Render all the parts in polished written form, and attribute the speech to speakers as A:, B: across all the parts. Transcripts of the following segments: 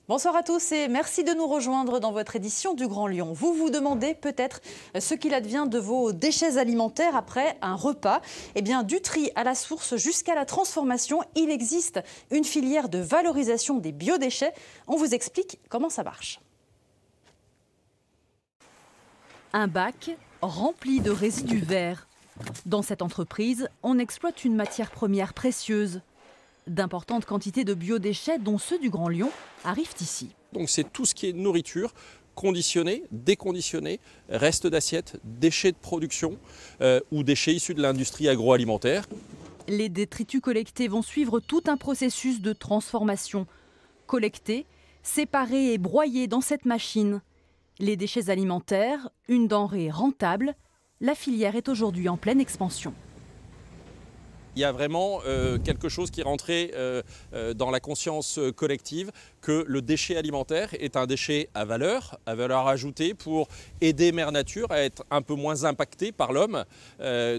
A: Bonsoir à tous et merci de nous rejoindre dans votre édition du Grand Lyon. Vous vous demandez peut-être ce qu'il advient de vos déchets alimentaires après un repas. Eh bien, du tri à la source jusqu'à la transformation, il existe une filière de valorisation des biodéchets. On vous explique comment ça marche.
B: Un bac rempli de résidus verts. Dans cette entreprise, on exploite une matière première précieuse. D'importantes quantités de biodéchets, dont ceux du Grand Lyon, arrivent ici.
C: Donc c'est tout ce qui est nourriture, conditionnée, déconditionnée, restes d'assiettes, déchets de production ou déchets issus de l'industrie agroalimentaire.
B: Les détritus collectés vont suivre tout un processus de transformation. Collectés, séparés et broyés dans cette machine. Les déchets alimentaires, une denrée rentable, la filière est aujourd'hui en pleine expansion.
C: Il y a vraiment quelque chose qui est rentré dans la conscience collective, que le déchet alimentaire est un déchet à valeur ajoutée pour aider Mère Nature à être un peu moins impactée par l'homme.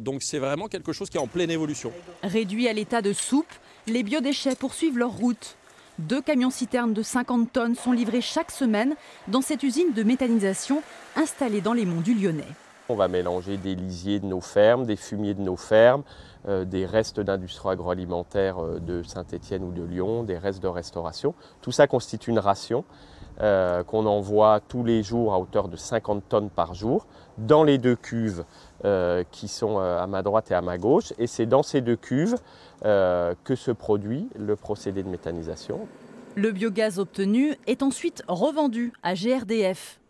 C: Donc c'est vraiment quelque chose qui est en pleine évolution.
B: Réduits à l'état de soupe, les biodéchets poursuivent leur route. 2 camions-citernes de 50 tonnes sont livrés chaque semaine dans cette usine de méthanisation installée dans les monts du Lyonnais.
D: On va mélanger des lisiers de nos fermes, des fumiers de nos fermes, des restes d'industrie agroalimentaire de Saint-Étienne ou de Lyon, des restes de restauration. Tout ça constitue une ration qu'on envoie tous les jours à hauteur de 50 tonnes par jour dans les 2 cuves qui sont à ma droite et à ma gauche. Et c'est dans ces 2 cuves que se produit le procédé de méthanisation.
B: Le biogaz obtenu est ensuite revendu à GRDF.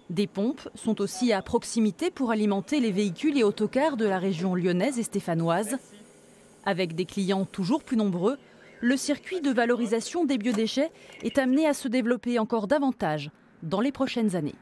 B: Des pompes sont aussi à proximité pour alimenter les véhicules et autocars de la région lyonnaise et stéphanoise. Avec des clients toujours plus nombreux, le circuit de valorisation des biodéchets est amené à se développer encore davantage dans les prochaines années.